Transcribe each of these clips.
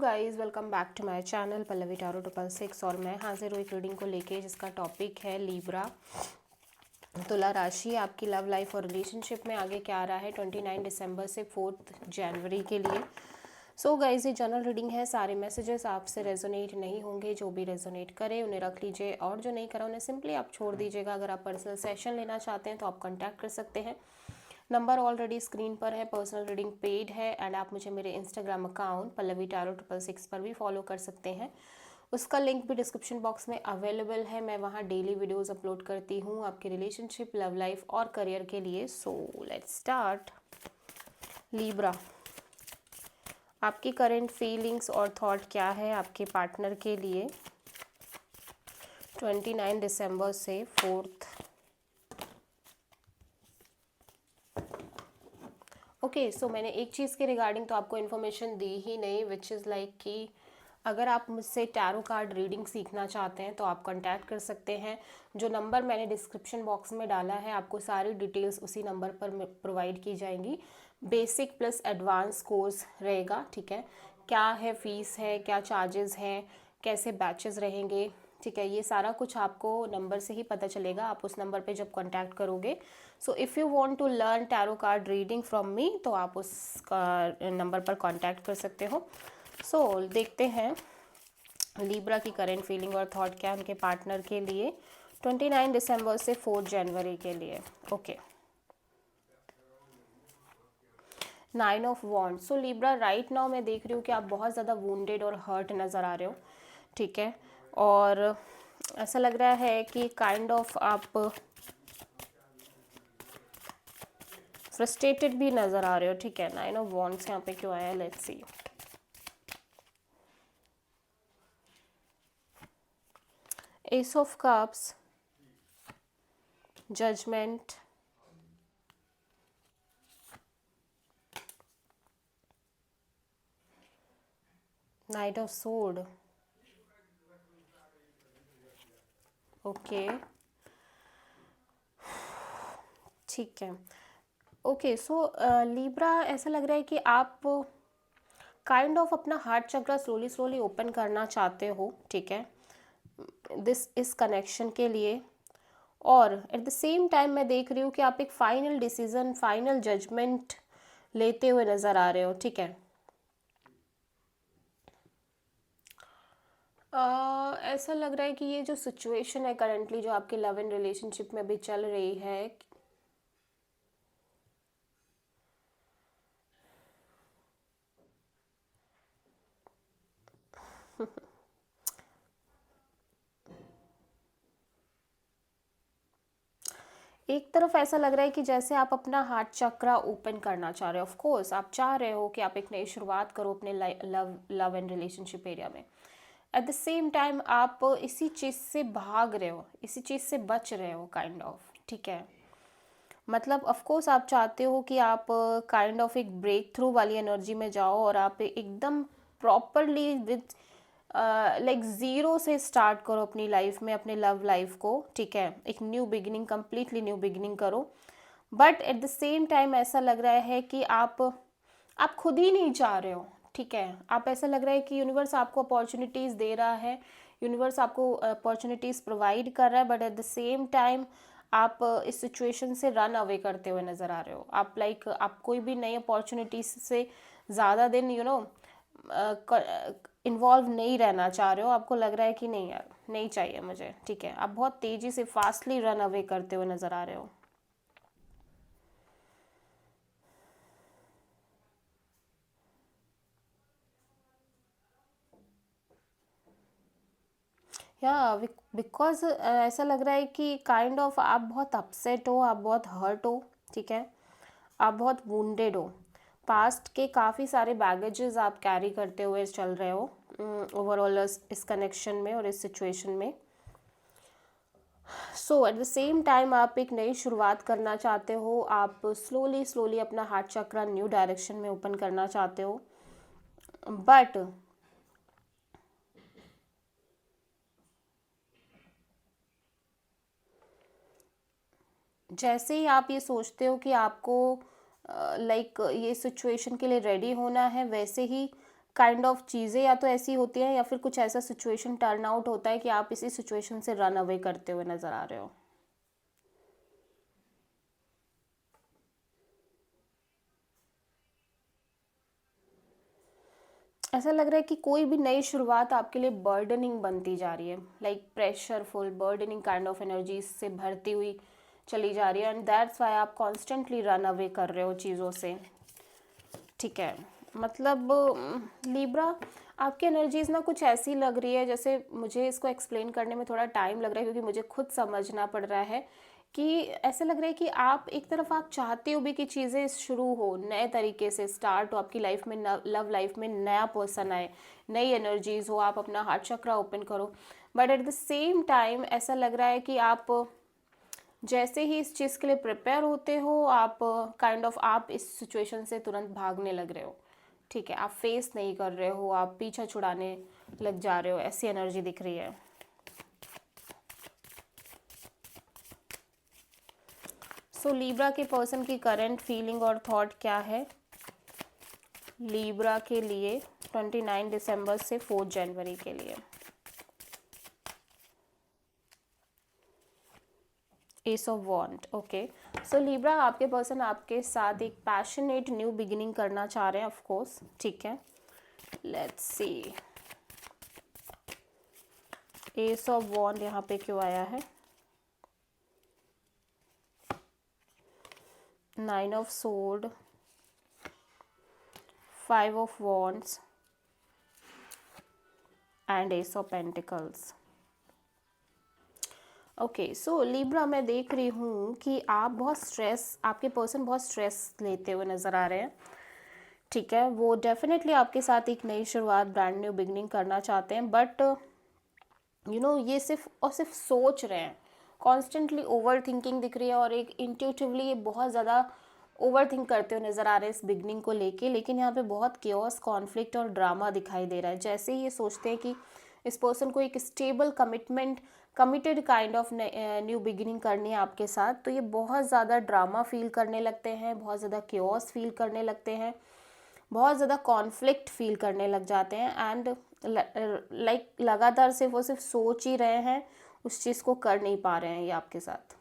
Guys, welcome back to my channel Pallavi tarot 666 और मैं हाजिर हूँ एक रीडिंग को लेके जिसका टॉपिक है लीब्रा। तुला राशि आपकी लव लाइफ और रिलेशनशिप में आगे क्या आ रहा है 29 दिसंबर से 4 जनवरी के लिए। सो गाइस, ये जनरल रीडिंग है। सारे मैसेजेस आपसे रेजोनेट नहीं होंगे। जो भी रेजोनेट करे उन्हें रख लीजिए और जो नहीं करा उन्हें सिंपली आप छोड़ दीजिएगा। अगर आप पर्सनल सेशन लेना चाहते हैं तो आप कॉन्टैक्ट कर सकते हैं। नंबर ऑलरेडी स्क्रीन पर है। पर्सनल रीडिंग पेड है एंड आप मुझे मेरे इंस्टाग्राम अकाउंट पल्लवी टारो 666 पर भी फॉलो कर सकते हैं। उसका लिंक भी डिस्क्रिप्शन बॉक्स में अवेलेबल है। मैं वहाँ डेली वीडियोस अपलोड करती हूँ आपके रिलेशनशिप, लव लाइफ और करियर के लिए। So let's start. लीब्रा, आपकी करंट फीलिंग्स और थॉट क्या है आपके पार्टनर के लिए 29 दिसंबर से 4। ओके, सो मैंने एक चीज़ के रिगार्डिंग तो आपको इन्फॉर्मेशन दी ही नहीं, विच इज़ लाइक कि अगर आप मुझसे टैरो कार्ड रीडिंग सीखना चाहते हैं तो आप कांटेक्ट कर सकते हैं। जो नंबर मैंने डिस्क्रिप्शन बॉक्स में डाला है आपको सारी डिटेल्स उसी नंबर पर प्रोवाइड की जाएंगी। बेसिक प्लस एडवांस कोर्स रहेगा, ठीक है। क्या है फीस है, क्या चार्जेस हैं, कैसे बैचेस रहेंगे, ठीक है, ये सारा कुछ आपको नंबर से ही पता चलेगा। आप उस नंबर पे जब कांटेक्ट करोगे। So if you want to learn tarot card reading from me तो आप उस नंबर पर कांटेक्ट कर सकते हो। सो देखते हैं लीब्रा की करंट फीलिंग और थॉट क्या है उनके पार्टनर के लिए 29 दिसंबर से 4 जनवरी के लिए। Okay, 9 of wand. So Libra, right now मैं देख रही हूँ कि आप बहुत ज़्यादा वुंडेड और हर्ट नज़र आ रहे हो, ठीक है। और ऐसा लग रहा है कि काइंड ऑफ आप फ्रस्ट्रेटेड भी नज़र आ रहे हो, ठीक है। 9 ऑफ वॉन्ड्स यहाँ पे क्यों आया, let's see. Ace of cups, judgement, knight of sword. Okay, ठीक है। ओके, सो लीब्रा, ऐसा लग रहा है कि आप काइंड ऑफ अपना हार्ट चक्रा स्लोली स्लोली ओपन करना चाहते हो, ठीक है, इस कनेक्शन के लिए। और एट द सेम टाइम मैं देख रही हूँ कि आप एक फाइनल डिसीजन, फाइनल जजमेंट लेते हुए नज़र आ रहे हो, ठीक है। ऐसा लग रहा है कि ये जो सिचुएशन है करंटली जो आपके लव एंड रिलेशनशिप में अभी चल रही है, एक तरफ ऐसा लग रहा है कि जैसे आप अपना हार्ट चक्रा ओपन करना चाह रहे हो। ऑफ कोर्स आप चाह रहे हो कि आप एक नई शुरुआत करो अपने लव एंड रिलेशनशिप एरिया में। एट द सेम टाइम आप इसी चीज़ से भाग रहे हो, इसी चीज़ से बच रहे हो काइंड ऑफ, ठीक है। मतलब ऑफ कोर्स आप चाहते हो कि आप काइंड ऑफ एक ब्रेक थ्रू वाली एनर्जी में जाओ और आप एकदम प्रॉपरली विद लाइक ज़ीरो से स्टार्ट करो अपनी लाइफ में, अपने लव लाइफ को, ठीक है। एक new beginning, completely new beginning करो। But at the same time ऐसा लग रहा है कि आप खुद ही नहीं चाह रहे हो, ठीक है। आप, ऐसा लग रहा है कि यूनिवर्स आपको अपॉर्चुनिटीज़ दे रहा है, यूनिवर्स आपको अपॉर्चुनिटीज़ प्रोवाइड कर रहा है, but at the same time आप इस सिचुएशन से रन अवे करते हुए नज़र आ रहे हो। आप लाइक आप कोई भी नई अपॉर्चुनिटीज से ज़्यादा दिन इन्वॉल्व नहीं रहना चाह रहे हो। आपको लग रहा है कि नहीं यार, नहीं चाहिए मुझे, ठीक है। आप बहुत तेज़ी से फास्टली रन अवे करते हुए नज़र आ रहे हो। या बिकॉज ऐसा लग रहा है कि काइंड ऑफ आप बहुत अपसेट हो, आप बहुत हर्ट हो, ठीक है। आप बहुत वुंडेड हो। पास्ट के काफ़ी सारे बैगेजेस आप कैरी करते हुए चल रहे हो ओवरऑल इस कनेक्शन में और इस सिचुएशन में। सो एट द सेम टाइम आप एक नई शुरुआत करना चाहते हो। आप स्लोली स्लोली अपना हार्ट चक्रा न्यू डायरेक्शन में ओपन करना चाहते हो। बट जैसे ही आप ये सोचते हो कि आपको लाइक ये सिचुएशन के लिए रेडी होना है, वैसे ही काइंड ऑफ चीज़ें या तो ऐसी होती हैं या फिर कुछ ऐसा सिचुएशन टर्न आउट होता है कि आप इसी सिचुएशन से रन अवे करते हुए नज़र आ रहे हो। ऐसा लग रहा है कि कोई भी नई शुरुआत आपके लिए बर्डनिंग बनती जा रही है, like pressureful burdening kind of energy से भरती हुई चली जा रही है, एंड दैट्स वाई आप कॉन्स्टेंटली रन अवे कर रहे हो चीज़ों से। ठीक है, मतलब लिब्रा आपकी एनर्जीज ना कुछ ऐसी लग रही है, जैसे मुझे इसको एक्सप्लेन करने में थोड़ा टाइम लग रहा है क्योंकि मुझे खुद समझना पड़ रहा है कि ऐसा लग रहा है कि आप एक तरफ आप चाहते हो भी कि चीज़ें शुरू हो, नए तरीके से स्टार्ट हो आपकी लाइफ में, लव लाइफ में नया पर्सन आए, नई एनर्जीज हो, आप अपना हार्ट चक्रा ओपन करो, but at the same time ऐसा लग रहा है कि आप जैसे ही इस चीज़ के लिए प्रिपेयर होते हो, आप काइंड ऑफ आप इस सिचुएशन से तुरंत भागने लग रहे हो। ठीक है, आप फेस नहीं कर रहे हो, आप पीछा छुड़ाने लग जा रहे हो, ऐसी एनर्जी दिख रही है। सो लीब्रा के पर्सन की करंट फीलिंग और थॉट क्या है लीब्रा के लिए 29 दिसंबर से 4 जनवरी के लिए? Ace of wand, okay. So Libra आपके पर्सन आपके साथ एक पैशनेट न्यू बिगिनिंग करना चाह रहे हैं, ऑफ कोर्स। ठीक है, लेट्स सी एस ऑफ वॉन्ड यहाँ पे क्यों आया है, 9 of sword, 5 of wands and S of pentacles. Okay, so Libra मैं देख रही हूँ कि आप बहुत स्ट्रेस, आपके पर्सन बहुत स्ट्रेस लेते हुए नज़र आ रहे हैं। ठीक है, वो डेफिनेटली आपके साथ एक नई शुरुआत, ब्रांड न्यू बिगनिंग करना चाहते हैं, बट ये सिर्फ और सिर्फ सोच रहे हैं, कॉन्स्टेंटली ओवर थिंकिंग दिख रही है, और एक इंट्यूटिवली ये बहुत ज़्यादा ओवर थिंक करते हुए नज़र आ रहे हैं इस बिगनिंग को लेके, लेकिन यहाँ पे बहुत केओस, कॉन्फ्लिक्ट और ड्रामा दिखाई दे रहा है। जैसे ही ये सोचते हैं कि इस पर्सन को एक stable committed kind of new beginning करनी है आपके साथ, तो ये बहुत ज़्यादा ड्रामा फील करने लगते हैं, बहुत ज़्यादा केओस फील करने लगते हैं, बहुत ज़्यादा कॉन्फ्लिक्ट फील करने लग जाते हैं, एंड लाइक लगातार सिर्फ वो सिर्फ सोच ही रहे हैं, उस चीज़ को कर नहीं पा रहे हैं ये आपके साथ।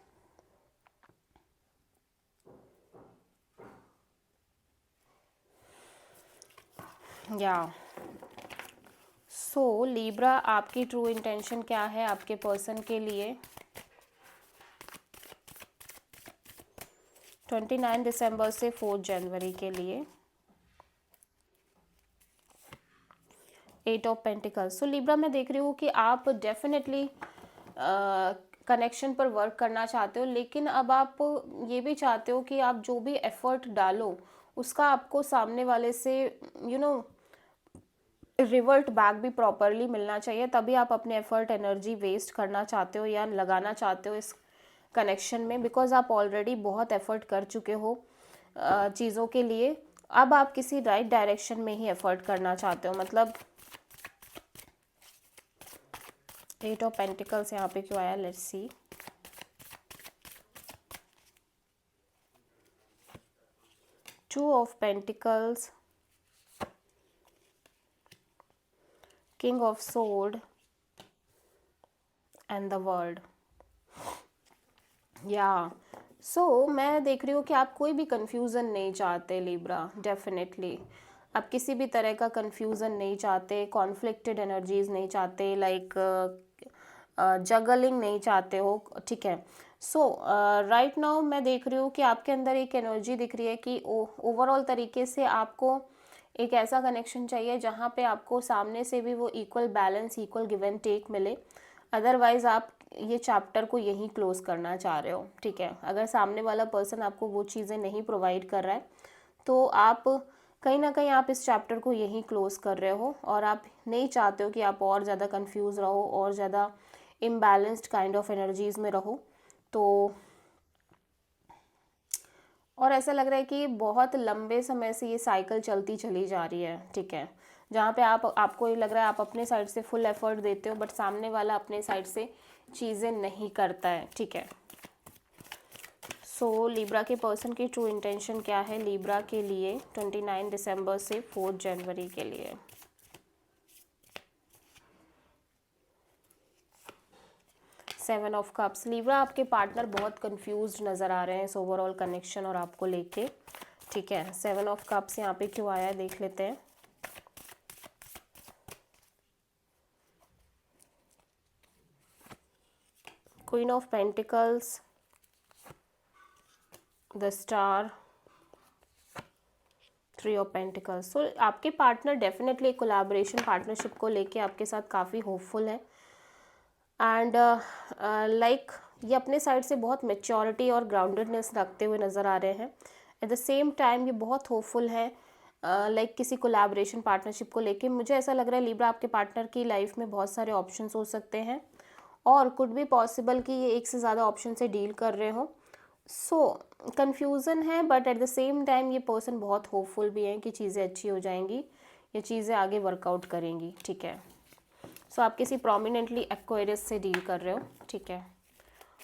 या सो लीब्रा आपकी ट्रू इंटेंशन क्या है आपके पर्सन के लिए 29 दिसंबर से 4 जनवरी के लिए? 8 ऑफ पेंटिकल्स। सो लिब्रा मैं देख रही हूँ कि आप डेफिनेटली कनेक्शन पर वर्क करना चाहते हो, लेकिन अब आप ये भी चाहते हो कि आप जो भी एफर्ट डालो उसका आपको सामने वाले से रिवर्ट बैक भी प्रॉपरली मिलना चाहिए, तभी आप अपने एफर्ट एनर्जी वेस्ट करना चाहते हो या लगाना चाहते हो इस कनेक्शन में, बिकॉज आप ऑलरेडी बहुत एफर्ट कर चुके हो चीज़ों के लिए। अब आप किसी राइट डायरेक्शन में ही एफर्ट करना चाहते हो, मतलब 8 ऑफ पेंटिकल्स यहाँ पे क्यों आया, let's C. Two of pentacles, king of sword and the world. या सो मैं देख रही हूँ कि आप कोई भी कंफ्यूजन नहीं चाहते लिब्रा, डेफिनेटली आप किसी भी तरह का कंफ्यूजन नहीं चाहते, कॉन्फ्लिक्टेड एनर्जीज नहीं चाहते, लाइक जगलिंग नहीं चाहते हो। ठीक है, सो राइट नाउ मैं देख रही हूँ कि आपके अंदर एक एनर्जी दिख रही है कि ओवरऑल तरीके से आपको एक ऐसा कनेक्शन चाहिए जहाँ पे आपको सामने से भी वो equal balance, equal give and take मिले, अदरवाइज आप ये चैप्टर को यहीं क्लोज करना चाह रहे हो। ठीक है, अगर सामने वाला पर्सन आपको वो चीज़ें नहीं प्रोवाइड कर रहा है तो आप कहीं ना कहीं आप इस चैप्टर को यहीं क्लोज कर रहे हो, और आप नहीं चाहते हो कि आप और ज़्यादा कंफ्यूज रहो और ज़्यादा इम्बैलेंस्ड काइंड ऑफ एनर्जीज में रहो। तो और ऐसा लग रहा है कि बहुत लंबे समय से ये साइकिल चलती चली जा रही है। ठीक है, जहाँ पे आपको ये लग रहा है आप अपने साइड से फुल एफर्ट देते हो, बट सामने वाला अपने साइड से चीज़ें नहीं करता है। ठीक है, सो लिब्रा के पर्सन की ट्रू इंटेंशन क्या है लिब्रा के लिए 29 दिसंबर से 4 जनवरी के लिए? 7 ऑफ कप्स। लीब्रा आपके पार्टनर बहुत कंफ्यूज्ड नज़र आ रहे हैं इस ओवरऑल कनेक्शन और आपको लेके, ठीक है। 7 ऑफ कप्स यहाँ पे क्यों आया है देख लेते हैं। Queen of pentacles, the star, 3 of pentacles. So आपके पार्टनर डेफिनेटली कोलैबोरेशन पार्टनरशिप को लेके आपके साथ काफ़ी होपफुल है एंड लाइक ये अपने साइड से बहुत मेच्योरिटी और ग्राउंडेडनेस रखते हुए नज़र आ रहे हैं। एट द सेम टाइम ये बहुत होपफुल है लाइक किसी कोलैबोरेशन पार्टनरशिप को लेके। मुझे ऐसा लग रहा है लीब्रा आपके पार्टनर की लाइफ में बहुत सारे ऑप्शंस हो सकते हैं और कुड भी पॉसिबल कि ये एक से ज़्यादा ऑप्शन से डील कर रहे हो। सो कन्फ्यूज़न है but at the same time ये पर्सन बहुत होपफुल भी हैं कि चीज़ें अच्छी हो जाएंगी, ये चीज़ें आगे वर्कआउट करेंगी, ठीक है। सो आप किसी प्रोमिनेंटली एक्वायरस से डील कर रहे हो, ठीक है।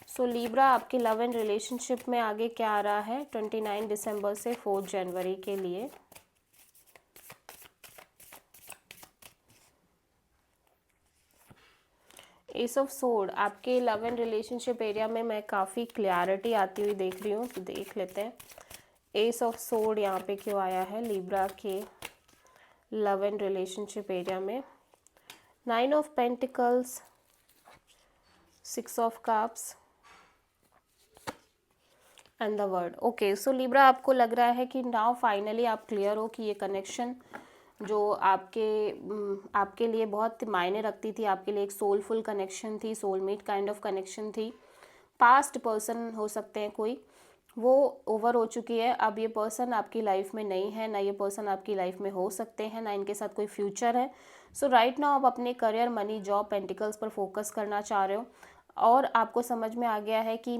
सो लीब्रा आपके लव एंड रिलेशनशिप में आगे क्या आ रहा है 29 दिसंबर से 4 जनवरी के लिए। एस ऑफ सोर्ड आपके लव एंड रिलेशनशिप एरिया में मैं काफ़ी क्लियरिटी आती हुई देख रही हूँ, तो देख लेते हैं एस ऑफ सोर्ड यहाँ पे क्यों आया है लीब्रा के लव एंड रिलेशनशिप एरिया में। 9 of pentacles, 6 of cups and the word. Okay, so Libra आपको लग रहा है कि नाउ फाइनली आप क्लियर हो कि ये कनेक्शन जो आपके लिए बहुत मायने रखती थी, आपके लिए एक सोलफुल कनेक्शन थी, सोलमेट काइंड ऑफ कनेक्शन थी, पास्ट पर्सन हो सकते हैं कोई, वो ओवर हो चुकी है। अब ये पर्सन आपकी लाइफ में नहीं है, ना ये पर्सन आपकी लाइफ में हो सकते हैं, ना इनके साथ कोई फ्यूचर है। सो राइट नाउ आप अपने करियर, मनी, जॉब, पेंटिकल्स पर फोकस करना चाह रहे हो और आपको समझ में आ गया है कि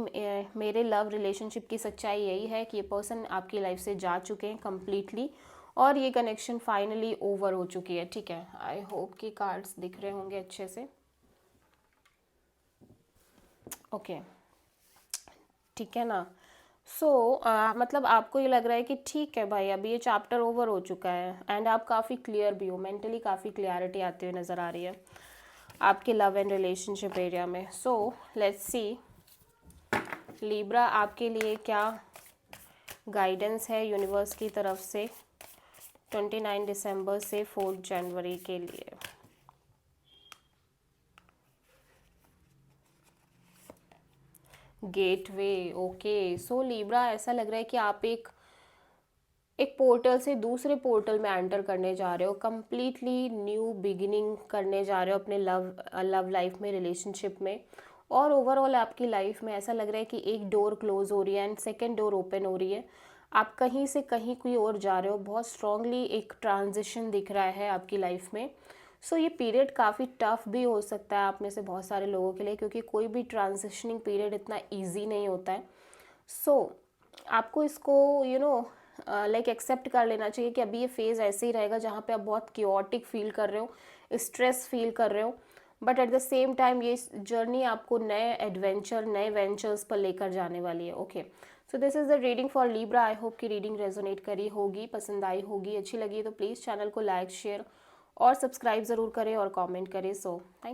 मेरे लव रिलेशनशिप की सच्चाई यही है कि ये पर्सन आपकी लाइफ से जा चुके हैं कम्प्लीटली और ये कनेक्शन फाइनली ओवर हो चुकी है, ठीक है। आई होप कि कार्ड्स दिख रहे होंगे अच्छे से, ओके, ठीक है ना। सो मतलब आपको ये लग रहा है कि ठीक है भाई अभी ये चैप्टर ओवर हो चुका है एंड आप काफ़ी क्लियर भी हो, मेंटली काफ़ी क्लियरिटी आती हुई नज़र आ रही है आपके लव एंड रिलेशनशिप एरिया में। सो लेट्स सी लीब्रा आपके लिए क्या गाइडेंस है यूनिवर्स की तरफ से 29 दिसंबर से 4 जनवरी के लिए। Gateway, okay. सो लीब्रा ऐसा लग रहा है कि आप एक पोर्टल से दूसरे पोर्टल में एंटर करने जा रहे हो, कम्प्लीटली न्यू बिगिनिंग करने जा रहे हो अपने लव लाइफ में, रिलेशनशिप में और ओवरऑल आपकी लाइफ में। ऐसा लग रहा है कि एक डोर क्लोज हो रही है एंड सेकेंड डोर ओपन हो रही है। आप कहीं से कहीं कोई और जा रहे हो, बहुत स्ट्रांगली एक ट्रांजिशन दिख रहा है आपकी लाइफ में। सो ये पीरियड काफ़ी टफ भी हो सकता है आप में से बहुत सारे लोगों के लिए, क्योंकि कोई भी ट्रांजिशनिंग पीरियड इतना ईजी नहीं होता है। सो आपको इसको लाइक एक्सेप्ट कर लेना चाहिए कि अभी ये फेज़ ऐसे ही रहेगा जहाँ पे आप बहुत क्योटिक फील कर रहे हो, स्ट्रेस फील कर रहे हो, but at the same time ये जर्नी आपको नए एडवेंचर, नए वेंचर्स पर लेकर जाने वाली है, okay. So this is the reading for Libra. I hope कि रीडिंग रेजोनेट करी होगी, पसंद आई होगी, अच्छी लगी तो प्लीज़ चैनल को लाइक, शेयर और सब्सक्राइब ज़रूर करें और कमेंट करें। So thank